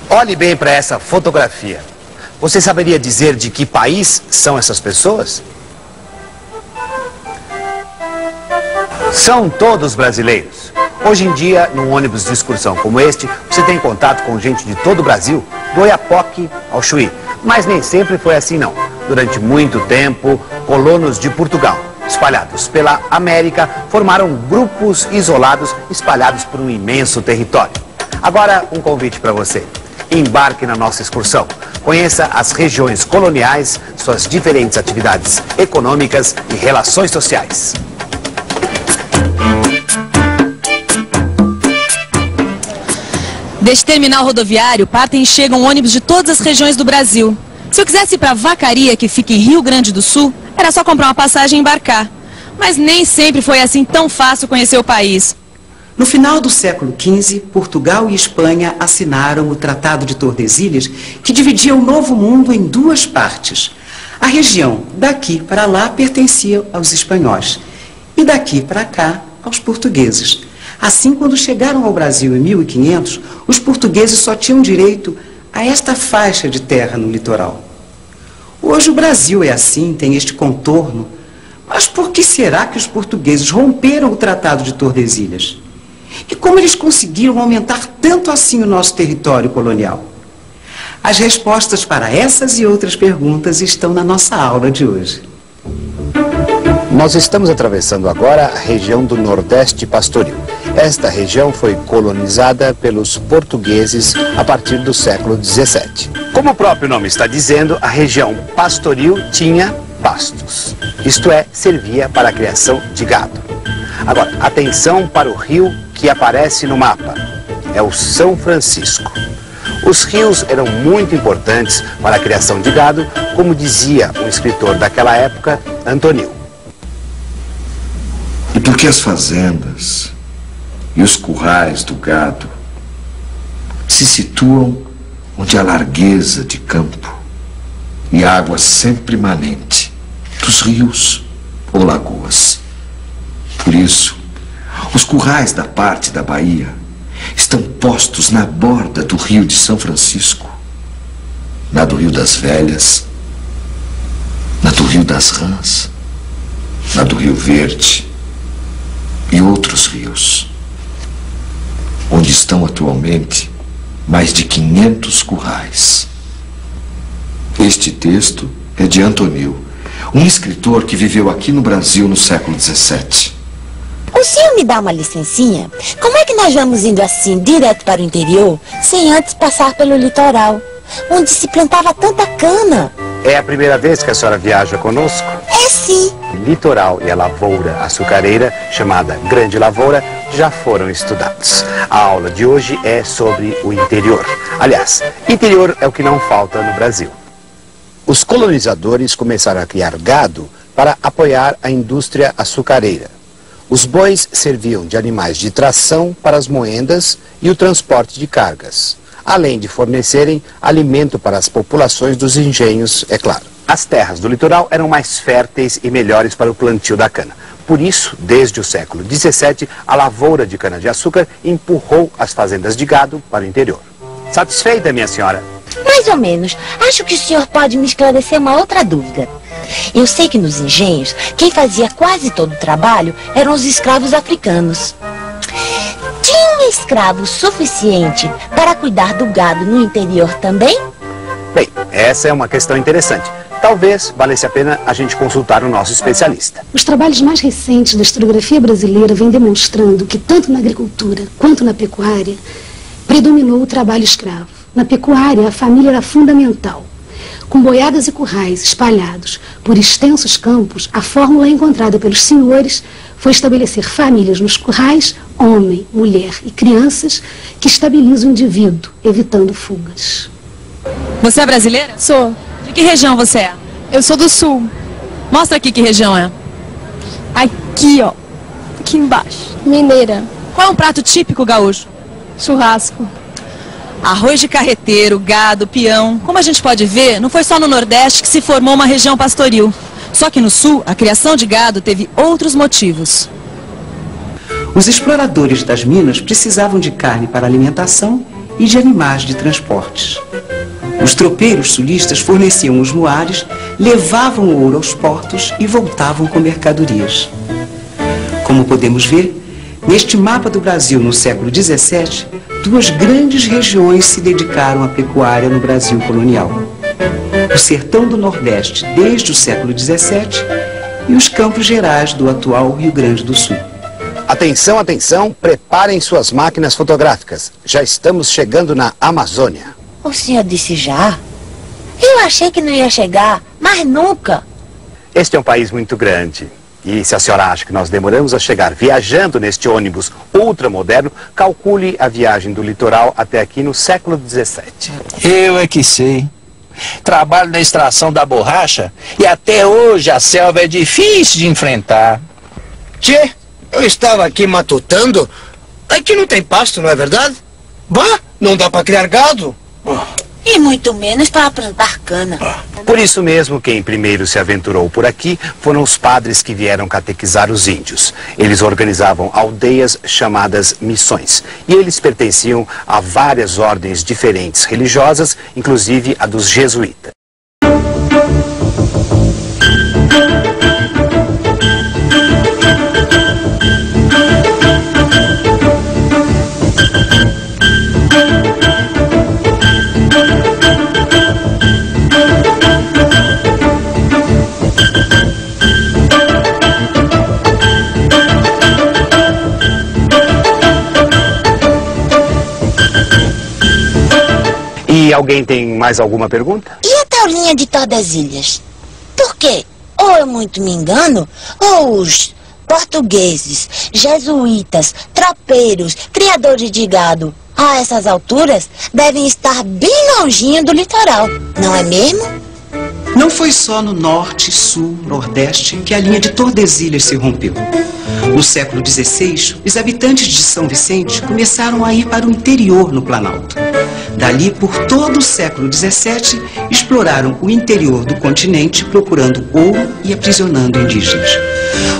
Olhe bem para essa fotografia. Você saberia dizer de que país são essas pessoas? São todos brasileiros. Hoje em dia, num ônibus de excursão como este, você tem contato com gente de todo o Brasil, do Oiapoque ao Chuí. Mas nem sempre foi assim, não. Durante muito tempo, colonos de Portugal, espalhados pela América, formaram grupos isolados, espalhados por um imenso território. Agora, um convite para você. Embarque na nossa excursão. Conheça as regiões coloniais, suas diferentes atividades econômicas e relações sociais. Deste terminal rodoviário partem e chegam ônibus de todas as regiões do Brasil. Se eu quisesse ir para Vacaria, que fica em Rio Grande do Sul, era só comprar uma passagem e embarcar. Mas nem sempre foi assim tão fácil conhecer o país. No final do século XV, Portugal e Espanha assinaram o Tratado de Tordesilhas, que dividia o Novo Mundo em duas partes. A região daqui para lá pertencia aos espanhóis e daqui para cá aos portugueses. Assim, quando chegaram ao Brasil em 1500, os portugueses só tinham direito a esta faixa de terra no litoral. Hoje o Brasil é assim, tem este contorno. Mas por que será que os portugueses romperam o Tratado de Tordesilhas? E como eles conseguiram aumentar tanto assim o nosso território colonial? As respostas para essas e outras perguntas estão na nossa aula de hoje. Nós estamos atravessando agora a região do Nordeste Pastoril. Esta região foi colonizada pelos portugueses a partir do século XVII. Como o próprio nome está dizendo, a região pastoril tinha pastos. Isto é, servia para a criação de gado. Agora, atenção para o rio que aparece no mapa. É o São Francisco. Os rios eram muito importantes para a criação de gado, como dizia um escritor daquela época, Antonil. E por que as fazendas e os currais do gado se situam onde há largueza de campo e água sempre manente dos rios ou lagoas? Por isso, os currais da parte da Bahia estão postos na borda do rio de São Francisco, na do Rio das Velhas, na do Rio das Rãs, na do Rio Verde e outros rios, onde estão atualmente mais de 500 currais. Este texto é de Antonil, um escritor que viveu aqui no Brasil no século XVII. O senhor me dá uma licencinha? Como é que nós vamos indo assim, direto para o interior, sem antes passar pelo litoral, onde se plantava tanta cana? É a primeira vez que a senhora viaja conosco? É sim. O litoral e a lavoura açucareira, chamada Grande Lavoura, já foram estudados. A aula de hoje é sobre o interior. Aliás, interior é o que não falta no Brasil. Os colonizadores começaram a criar gado para apoiar a indústria açucareira. Os bois serviam de animais de tração para as moendas e o transporte de cargas, além de fornecerem alimento para as populações dos engenhos, é claro. As terras do litoral eram mais férteis e melhores para o plantio da cana. Por isso, desde o século XVII, a lavoura de cana-de-açúcar empurrou as fazendas de gado para o interior. Satisfeita, minha senhora? Mais ou menos. Acho que o senhor pode me esclarecer uma outra dúvida. Eu sei que nos engenhos, quem fazia quase todo o trabalho eram os escravos africanos. Tinha escravo suficiente para cuidar do gado no interior também? Bem, essa é uma questão interessante. Talvez valesse a pena a gente consultar o nosso especialista. Os trabalhos mais recentes da historiografia brasileira vêm demonstrando que tanto na agricultura quanto na pecuária predominou o trabalho escravo. Na pecuária, a família era fundamental. Com boiadas e currais espalhados por extensos campos, a fórmula encontrada pelos senhores foi estabelecer famílias nos currais, homem, mulher e crianças, que estabilizam o indivíduo, evitando fugas. Você é brasileira? Sou. De que região você é? Eu sou do sul. Mostra aqui que região é. Aqui, ó. Aqui embaixo. Mineira. Qual é um prato típico gaúcho? Churrasco. Arroz de carreteiro, gado, peão. Como a gente pode ver, não foi só no Nordeste que se formou uma região pastoril. Só que no sul, a criação de gado teve outros motivos. Os exploradores das minas precisavam de carne para alimentação e de animais de transportes. Os tropeiros sulistas forneciam os muares, levavam o ouro aos portos e voltavam com mercadorias. Como podemos ver, neste mapa do Brasil no século XVII, duas grandes regiões se dedicaram à pecuária no Brasil colonial. O sertão do Nordeste desde o século XVII e os Campos Gerais do atual Rio Grande do Sul. Atenção, atenção, preparem suas máquinas fotográficas. Já estamos chegando na Amazônia. O senhor disse já? Eu achei que não ia chegar, mas nunca. Este é um país muito grande. E se a senhora acha que nós demoramos a chegar viajando neste ônibus ultramoderno, calcule a viagem do litoral até aqui no século XVII. Eu é que sei. Trabalho na extração da borracha e até hoje a selva é difícil de enfrentar. Tchê, eu estava aqui matutando. Aqui não tem pasto, não é verdade? Bah, não dá para criar gado. E muito menos para plantar cana. Por isso mesmo, quem primeiro se aventurou por aqui foram os padres que vieram catequizar os índios. Eles organizavam aldeias chamadas missões. E eles pertenciam a várias ordens diferentes religiosas, inclusive a dos jesuítas. E alguém tem mais alguma pergunta? E a taulinha de Tordesilhas? Por quê? Ou eu muito me engano, ou os portugueses, jesuítas, tropeiros, criadores de gado, a essas alturas, devem estar bem longinho do litoral, não é mesmo? Não foi só no norte, sul, nordeste que a linha de Tordesilhas se rompeu. No século XVI, os habitantes de São Vicente começaram a ir para o interior no Planalto. Dali, por todo o século XVII, exploraram o interior do continente procurando ouro e aprisionando indígenas.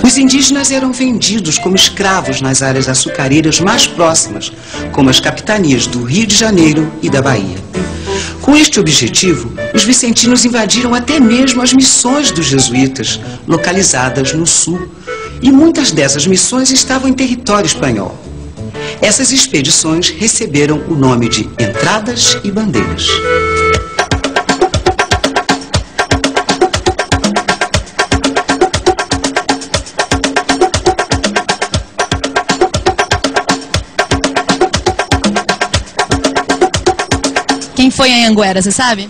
Os indígenas eram vendidos como escravos nas áreas açucareiras mais próximas, como as capitanias do Rio de Janeiro e da Bahia. Com este objetivo, os vicentinos invadiram até mesmo as missões dos jesuítas, localizadas no sul, e muitas dessas missões estavam em território espanhol. Essas expedições receberam o nome de Entradas e Bandeiras. Quem foi a Anhanguera, você sabe?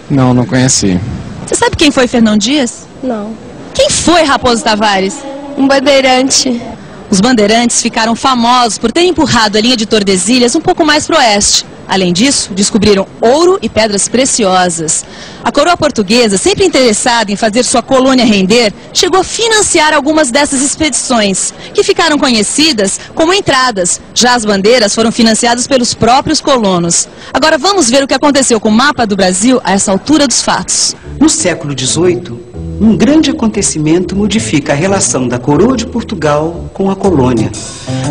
Não, não conheci. Você sabe quem foi Fernão Dias? Não. Quem foi Raposo Tavares? Um bandeirante. Os bandeirantes ficaram famosos por terem empurrado a linha de Tordesilhas um pouco mais para o oeste. Além disso, descobriram ouro e pedras preciosas. A coroa portuguesa, sempre interessada em fazer sua colônia render, chegou a financiar algumas dessas expedições, que ficaram conhecidas como entradas. Já as bandeiras foram financiadas pelos próprios colonos. Agora vamos ver o que aconteceu com o mapa do Brasil a essa altura dos fatos. No século XVIII, um grande acontecimento modifica a relação da coroa de Portugal com a colônia.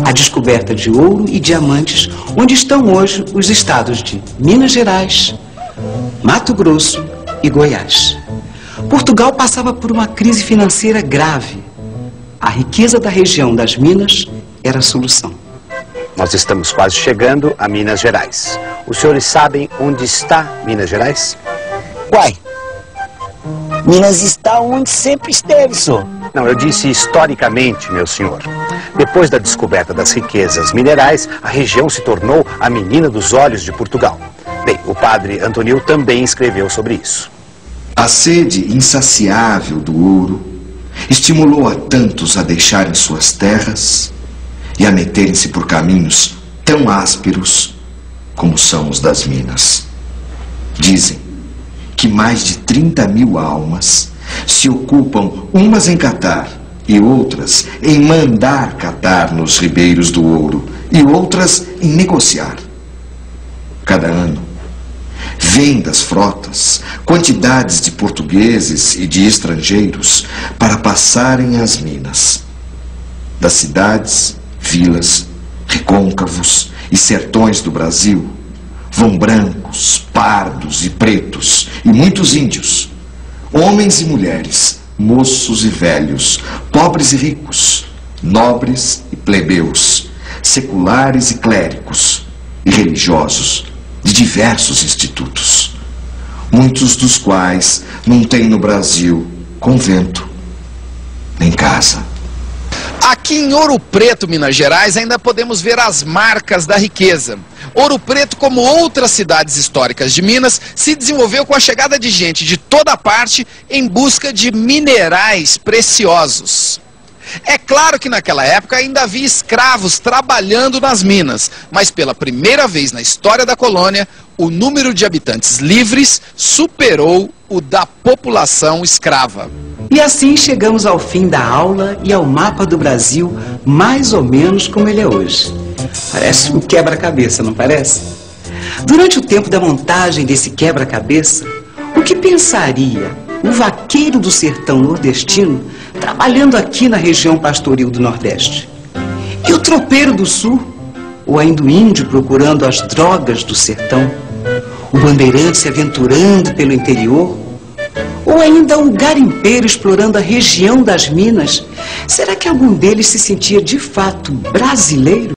A descoberta de ouro e diamantes, onde estão hoje os estados de Minas Gerais, Mato Grosso e Goiás. Portugal passava por uma crise financeira grave. A riqueza da região das Minas era a solução. Nós estamos quase chegando a Minas Gerais. Os senhores sabem onde está Minas Gerais? Uai, Minas está onde sempre esteve, senhor. Não, eu disse historicamente, meu senhor. Depois da descoberta das riquezas minerais, a região se tornou a menina dos olhos de Portugal. Bem, o padre Antonil também escreveu sobre isso. A sede insaciável do ouro estimulou a tantos a deixarem suas terras e a meterem-se por caminhos tão ásperos como são os das minas. Dizem que mais de 30.000 almas se ocupam umas em catar e outras em mandar catar nos ribeiros do ouro e outras em negociar. Cada ano, vêm das frotas quantidades de portugueses e de estrangeiros para passarem às minas. Das cidades, vilas, recôncavos e sertões do Brasil vão brancos, pardos e pretos e muitos índios, homens e mulheres, moços e velhos, pobres e ricos, nobres e plebeus, seculares e clérigos e religiosos de diversos institutos, muitos dos quais não têm no Brasil convento nem casa. Aqui em Ouro Preto, Minas Gerais, ainda podemos ver as marcas da riqueza. Ouro Preto, como outras cidades históricas de Minas, se desenvolveu com a chegada de gente de toda parte em busca de minerais preciosos. É claro que naquela época ainda havia escravos trabalhando nas minas, mas pela primeira vez na história da colônia, o número de habitantes livres superou o da população escrava. E assim chegamos ao fim da aula e ao mapa do Brasil, mais ou menos como ele é hoje. Parece um quebra-cabeça, não parece? Durante o tempo da montagem desse quebra-cabeça, o que pensaria o vaqueiro do sertão nordestino trabalhando aqui na região pastoril do Nordeste? E o tropeiro do Sul? Ou ainda o índio procurando as drogas do sertão? O bandeirante se aventurando pelo interior? Ou ainda o garimpeiro explorando a região das minas? Será que algum deles se sentia de fato brasileiro?